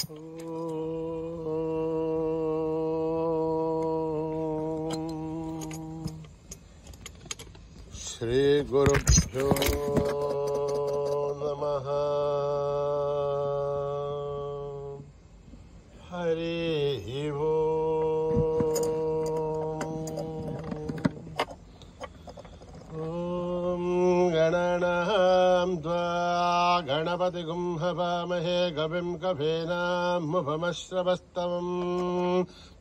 श्री गुरुभ्यो नमः। हरि ओम। गणानां त्वा गणपतिगुं हवामहे कविं कवीनामुपमश्रवस्तमम्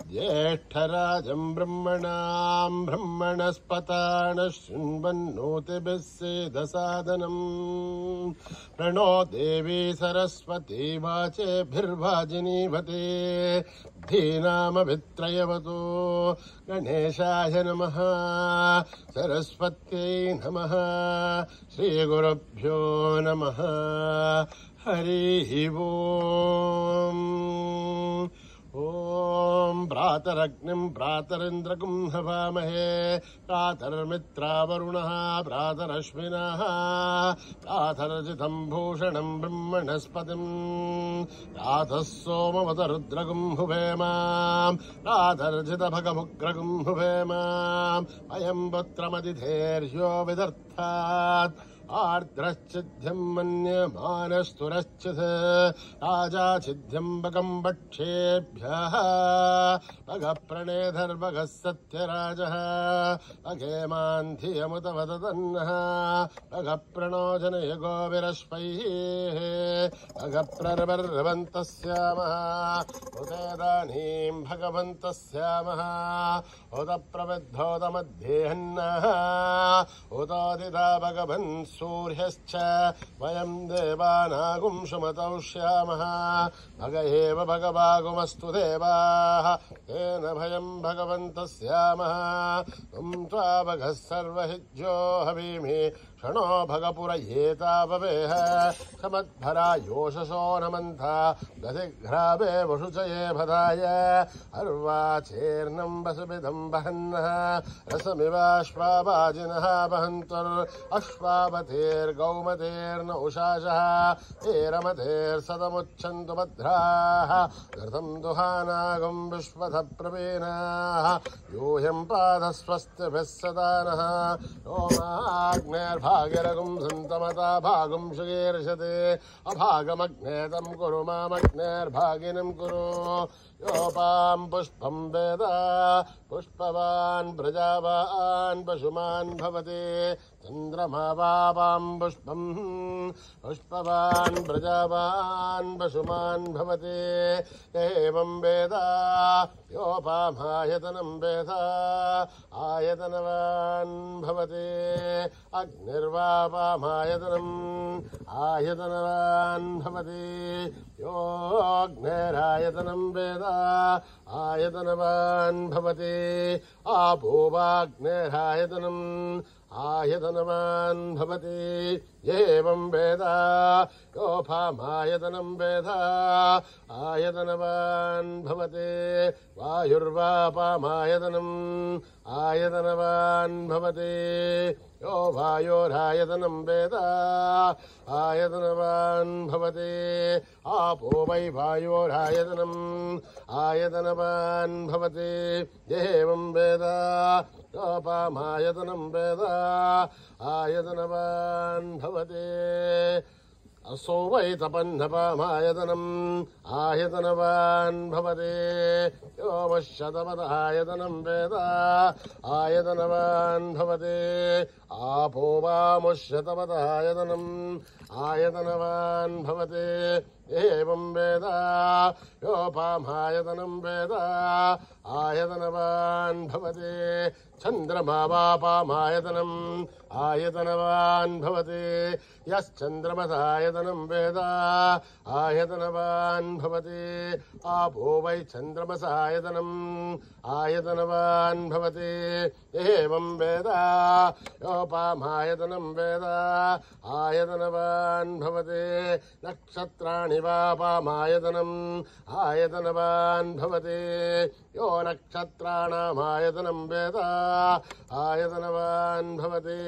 ज्येष्ठराजं ब्रह्मणां ब्रह्मणस्पतान शृण्वन्नोतिभिः सेदसादनम् प्रणो देवी सरस्वती वाचेभिर्वाजिनीवते धीनामभित्रयवतो गणेशाय नमः सरस्वत्यै नमः श्रीगुरुभ्यो नमः। हरिः ओम्। ओम भ्रातरग्निं भ्रातरिन्द्रगुं हवामहे भ्रातर्मित्रावरुणः भ्रातरश्विनः भ्रातर्जितं भूषणं ब्रह्मणस्पतिं भ्रातः सोमवतरुद्रगुं हुवेमां भ्रातर्जितभगमुग्रगुं हुवेमां अयं पुत्रमतिथेर्यो विदर्थात् आर्द्रश्चिद्ध्यं मन्यमानस्तुरश्चित् राजाचिद्ध्यं भगं वक्ष्येभ्यः भगप्रणेधर्भगः सत्यराजः भगेमान्धियमुतवदतन्नः भगप्रणो जनयगो विरश्वैः भगप्रर्वर्वन्तः स्यामः उदेदानीं भगवन्तः स्यामः उदप्रविद्धोदमध्येहन्नः उदोदिता भगवन् सूर्यश्च वयं देवानागुं सुमतौ श्यामः भग एव भगवागुमस्तु देवाः तेन भयं भगवन्तः स्यामः त्वं त्वा भगः सर्वहिज्यो हवीमि क्षणो भगपुरयेताववेह समद्भरा योषसो नमन्था दधिघ्रावे वशुचये भदाय अर्वाचेर्नं वसुभिदं वहन्नः रसमिवाश्वावाजिनः वहन्तुर्अश्वावतेर्गौमतेर्न उषाशः एरमतेर्सदमुच्छन्तु भद्राः घृतं दुहानागं विश्वधप्रवीणाः यूयं पादस्वस्तिभिः सदा नः भागिरगुं सन्तमता भागुं सुगीर्षते अभागमग्नेतं कुरु मामग्नेर्भागिनं कुरु योपां पुष्पं वेद पुष्पवान् प्रजावान् पशुमान् भवति चन्द्रमा वापां पुष्पं पुष्पवान् प्रजावान् पशुमान् भवति एवं वेद योपामायतनं वेद आयतनवान् भवति अग्निर्वापामायतनम् आयतनवान् भवति योऽग्निरायतनं वेद आयतनवान् भवति आपो वाग्निरायतनम् आयतनवान् भवति एवं वेद योपामायतनं वेद आयतनवान् भवति वायुर्वापामायतनम् आयतनवान् भवति यो वायोरायतनं वेद आयतनवान् भवति आपो वै वायोरायतनम् आयतनवान् भवति एवं वेद योपामायतनं वेद आयतनवान् भवति असो वै तपन्नपामायतनम् आयतनवान् भवति यो वश्यतपदायतनं वेद आयतनवान् भवति आपो वामुष्यतपदायतनम् आयतनवान् भवति एवं वेद योपामायतनं वेद आयतनवान् भवति चन्द्रमा वापामायतनम् आयतनवान् भवति यश्चन्द्रमसायतनं वेद आयतनवान् भवति आपो वै चन्द्रमसायतनम् आयतनवान् भवति एवं वेद योपामायतनं वेद आयतनवान् भवति नक्षत्राणि वापामायतनम् आयतनवान् भवति यो नक्षत्राणामायतनं वेद आयतनवान् भवति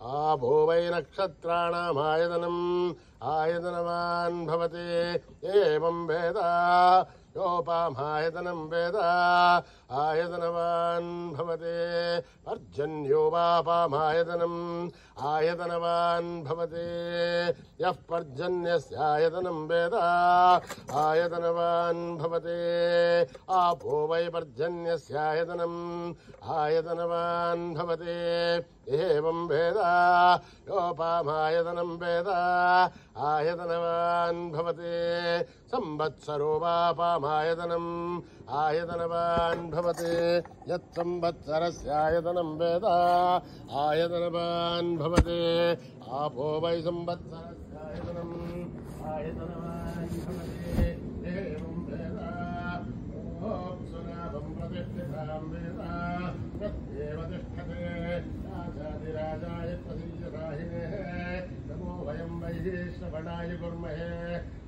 आपो वै नक्षत्राणामायतनम् आयतनवान् भवति एवं वेद योपामायतनं वेद आयतनवान् भवति पर्जन्यो वापामायतनम् आयतनवान् भवति यः पर्जन्यस्यायतनं वेद आयतनवान् भवति आपो वै पर्जन्यस्यायतनम् आयतनवान् भवति एवं वेद योपामायतनं वेद आयतनवान् भवति संवत्सरो वापामायतनम् आयतनवान् भवति यत्संवत्सरस्यायतनं वेद आयतनवान् भवति आपो वै संवत्सरस्यायतनम् आयतनवान् भवति एवं वेद ओप्सुनाभं प्रतिष्ठितां वेद तदेव तिष्ठते राजाधिराजाय प्रसीदसाहिने नमो वयं वै श्रवणाय कुर्महे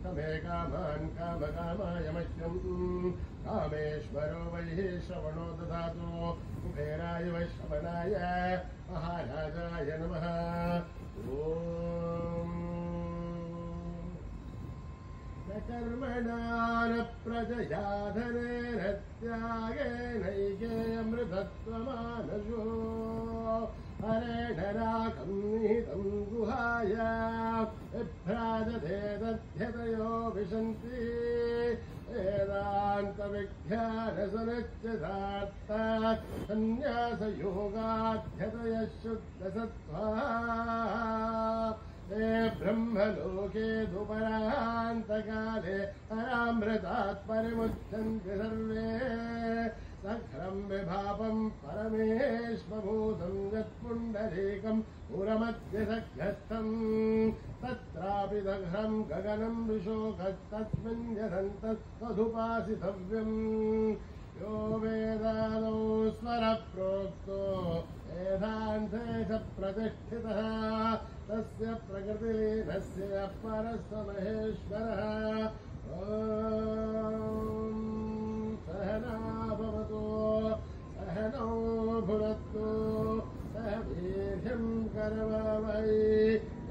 तमे कामान् कामकामाय मह्यम् कामेश्वरो वै श्रवणो ददातु कुबेराय वै श्रवणाय महाराजाय नमः न कर्मणा न प्रजया धनेन त्यागेनैकेऽमृतत्वमानशो हरेण रागं निहितं गुहाय विभ्राजते दध्यतयो विशन्ति वेदान्तविज्ञानसनिश्चितार्थात् सन्न्यासयोगाध्यतयः शुद्धसत्त्वाः ते ब्रह्मलोके दुपरान्तकाले अरामृतात् परिमुच्यन्ति सर्वे सख्रं विभापं परमेश्वभूतं यत्पुण्डरीकं पुरमध्यसख्यस्थम् तत्रापि दघ्रं गगनं विशोकस्तस्मिन् यदन्तस्तदुपासितव्यम् यो वेदादौ स्वरप्रोक्तो वेदान्ते च प्रतिष्ठितः तस्य प्रकृतिलीनस्य परस्य महेश्वरः सहना भवतु सहनौ भुनक्तु सह वीर्यं करवावहै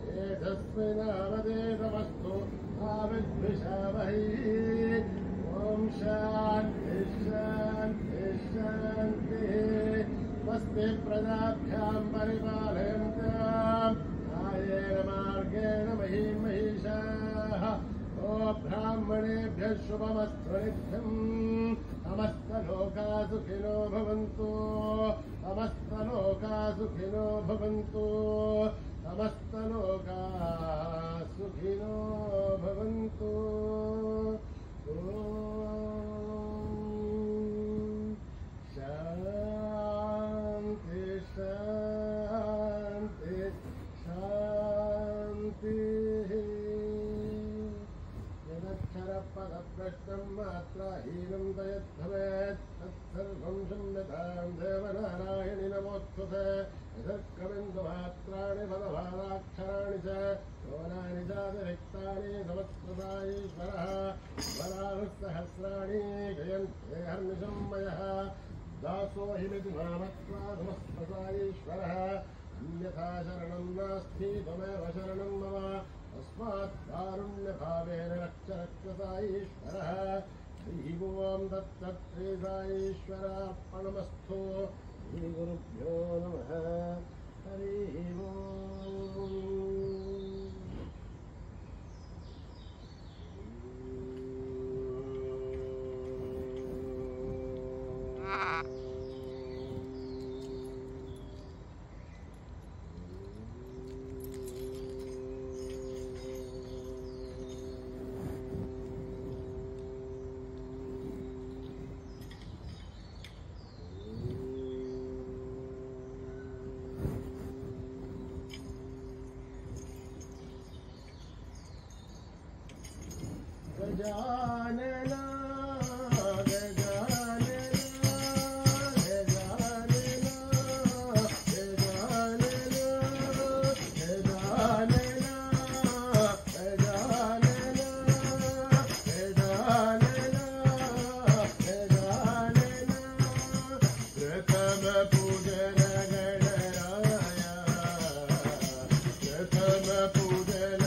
तेजस्विनावदेतमस्तु मा विद्विषावहै ॐ शान्ति शान्ति शान्तिः स्वस्ति प्रजाभ्यां परिपालयन्ताम् न्यायेन मार्गेण महीं महिषाः ओ ब्राह्मणेभ्यः शुभमस्तु नित्यम् समस्तलोका सुखिनो भवन्तु समस्तलोका सुखिनो भवन्तु समस्तलोका सुखिनो भवन्तु शान्ति शान्ति शान्तिः यदक्षरपदप्रश्नं मात्राहीनं तयद्भवेत् तत्सर्वं क्षम्यतां देवनारायणि नमोऽस्तुते यदक्रमिन्दुमात्राणि पदभाराक्षराणि च योनानि चातिरिक्तानि समत्कृताईश्वरः वराहसहस्राणि जयन्ते हर्निशं मयः दासोऽहिमिति मामत्वा नमस्कृताईश्वरः अन्यथा शरणं नास्ति त्वमेव शरणं मम तस्मात् कारुण्यभावेन रक्ष रक्षसाईश्वरः हरिः ओं तत्सत् श्रीसाईश्वरार्पणमस्तु श्रीगुरुभ्यो नमः हरिः गजानना पूजन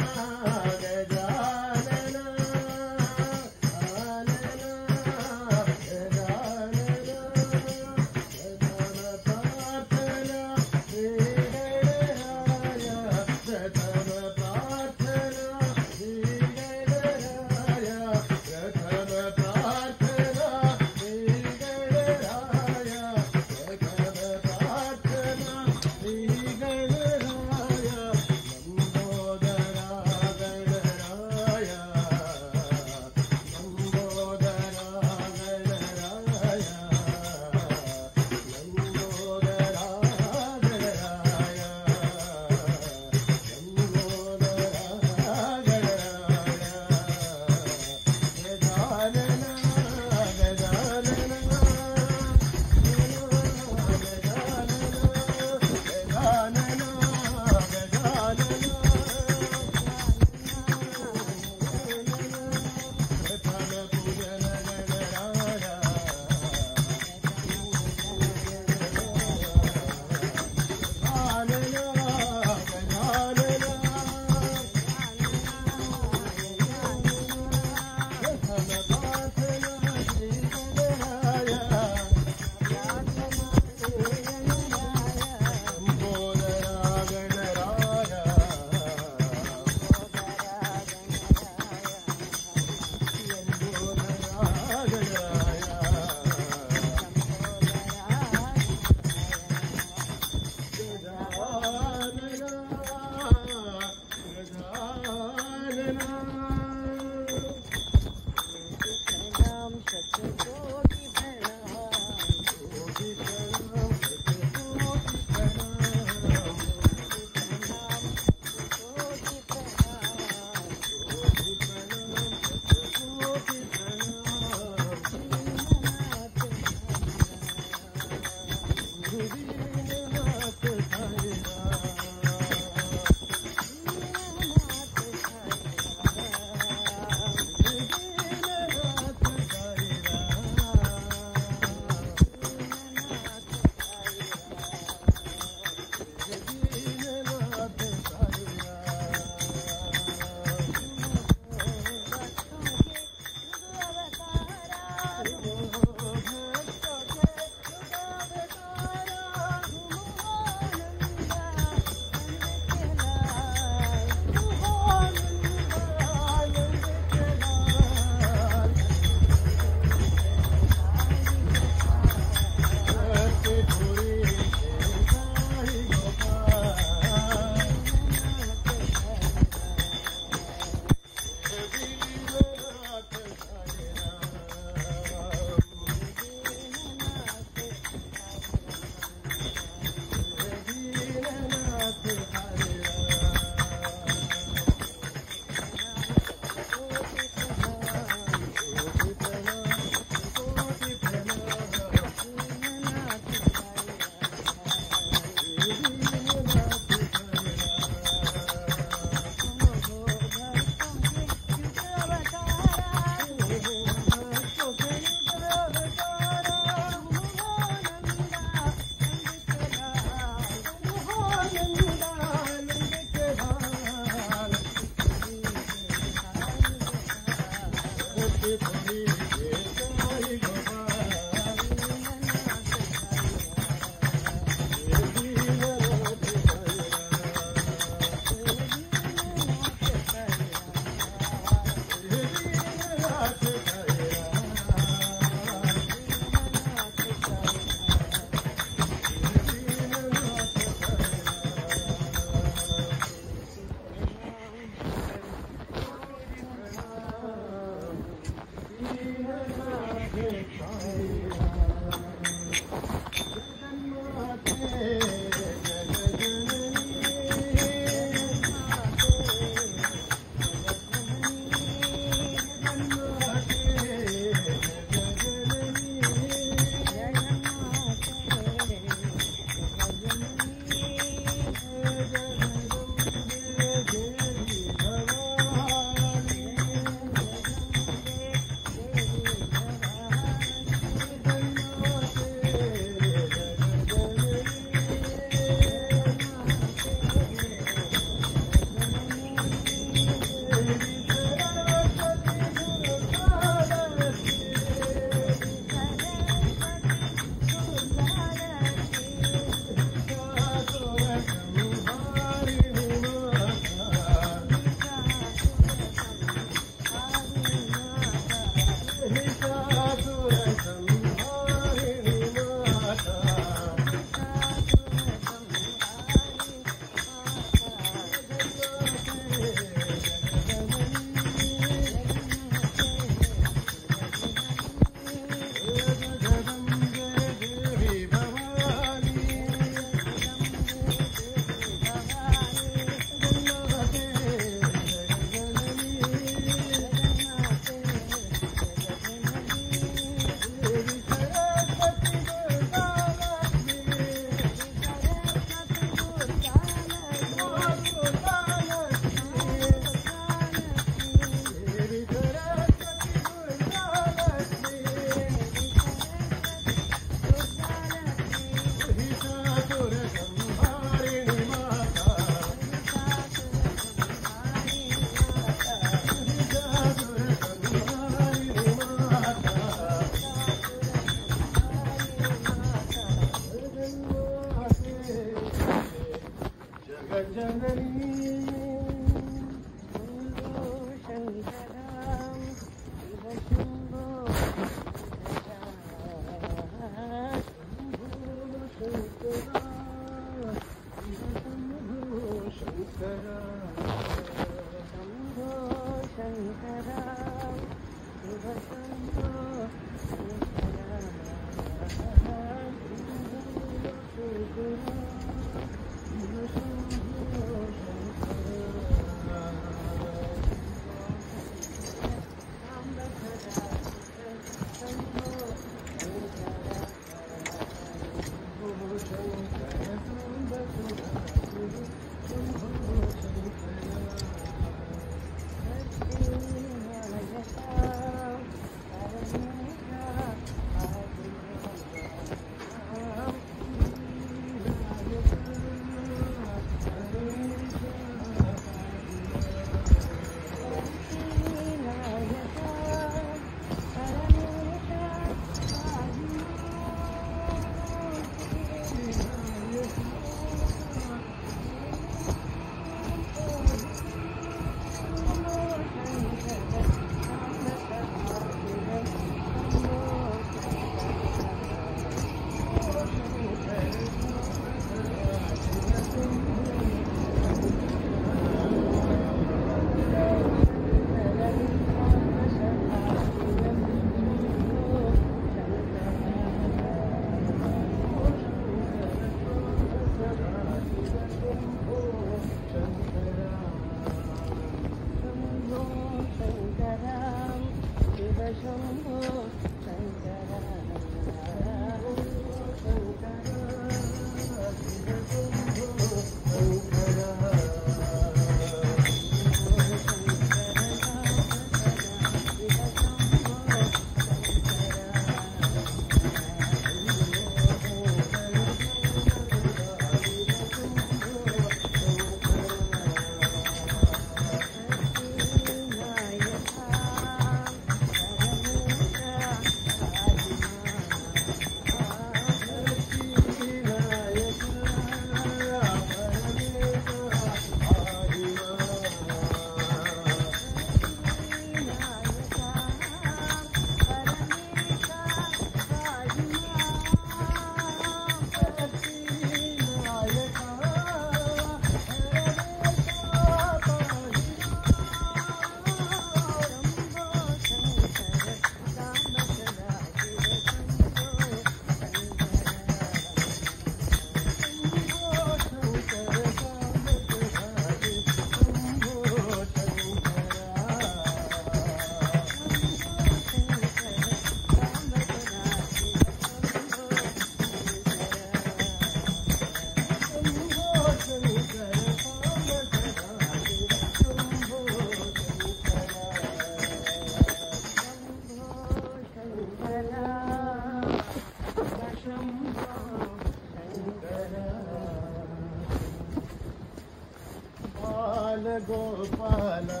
गोपाला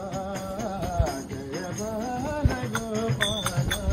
जय बाल गोपाला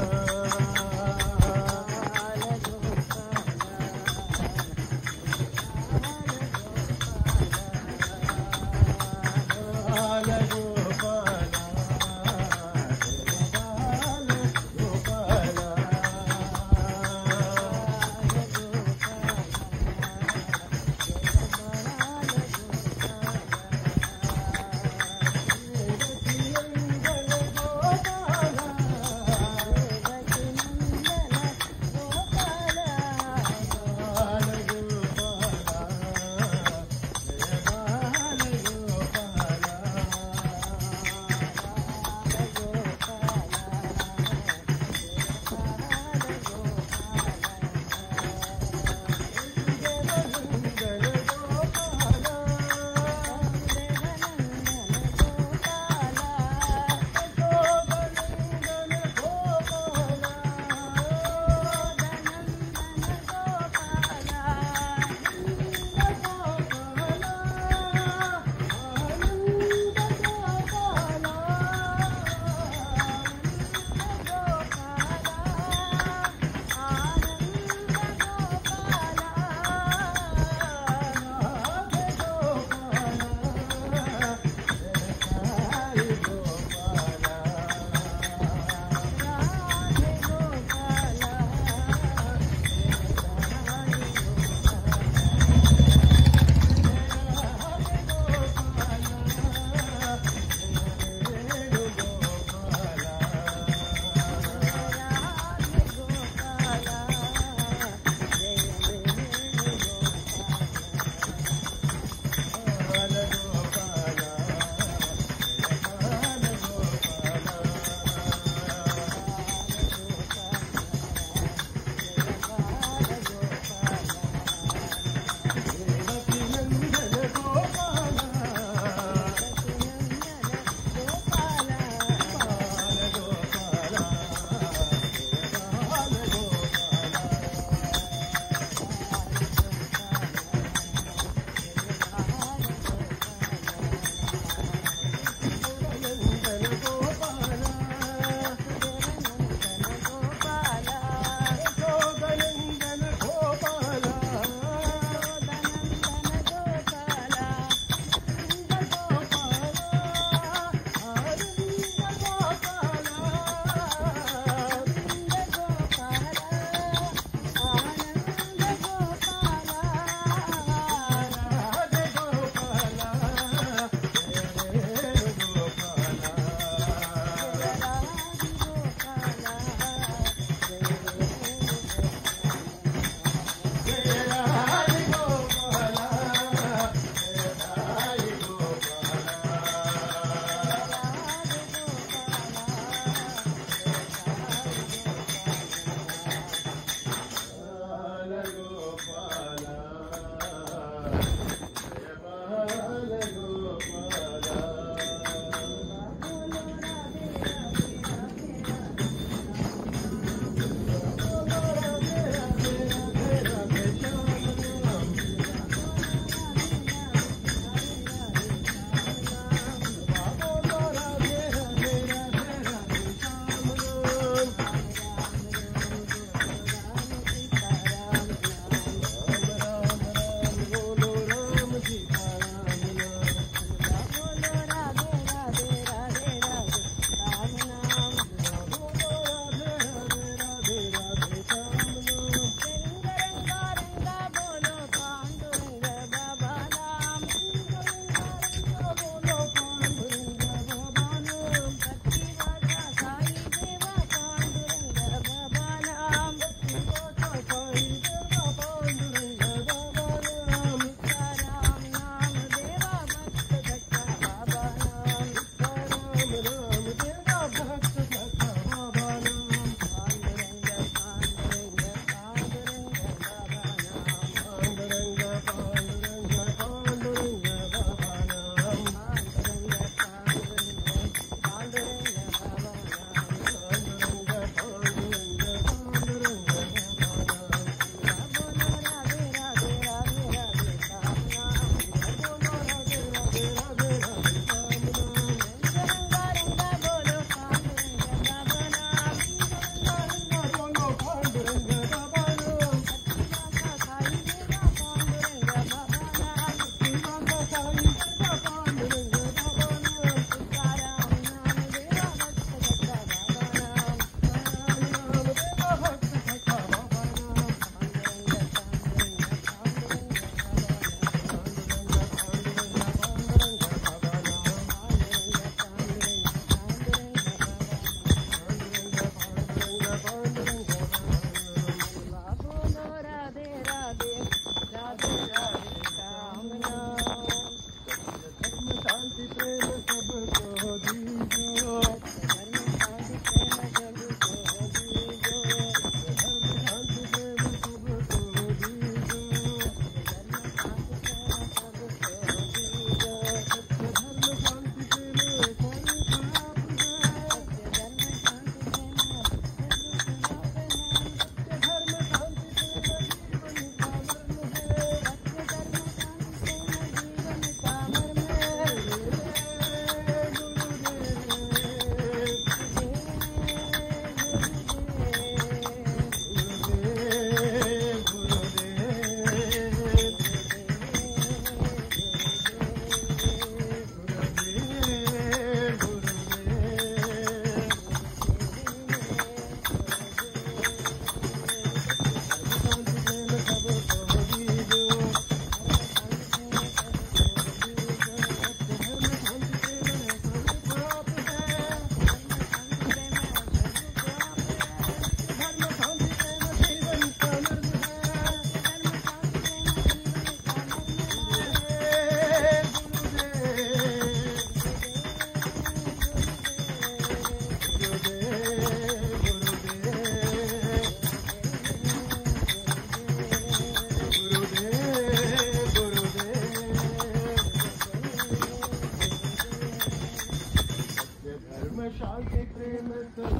शांति प्रेम सब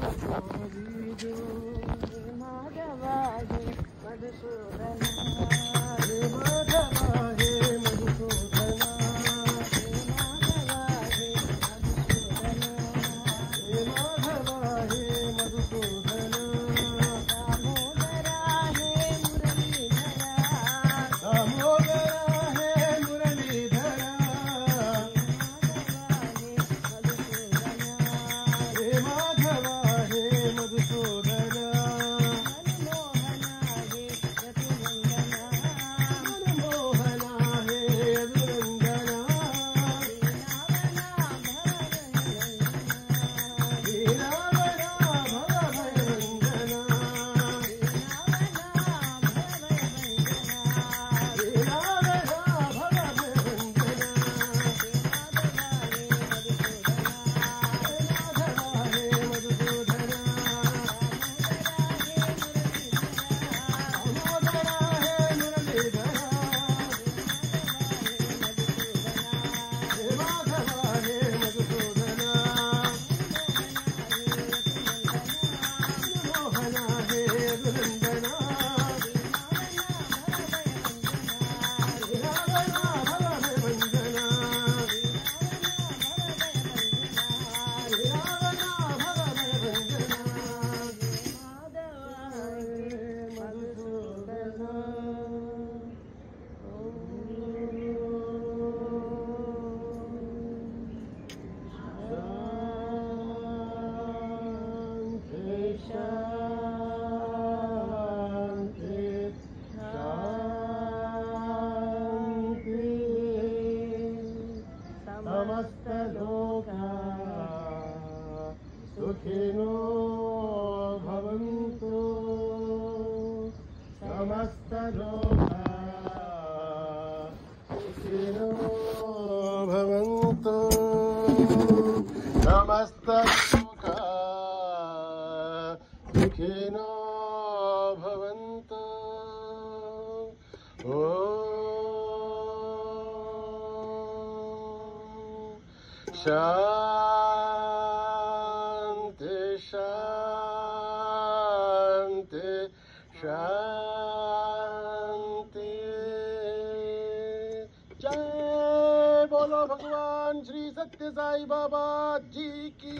दीजो। माधवा हे मधुसूदन, हे माधवा हे मधुसूदना, हे माधवा हे मधुसूदन, हे माधवा हे मधुसूदन, मनमोहना हे यदुनंदना, हीरावना भवभयवंदना, हीरावना भवभयवंदना, माधवा हे मधुसूदना, दामोदरा हे मुरलीधरा, हे माधवा हे मधुसूदना, मनमोहना हे यदुनंदना, हीरावना भवभयवंदना, हीरावना भवभयवंदना, मधुसूदना। शांति शांति समस्त लोका सुखिनो भवन्तु, समस्त लोका सुखिनो भवन्तु, समस्त लोका सुखिनो भवन्तु। शांति शांति शांति। जय बोलो भगवान श्री सत्य साई बाबा जी की।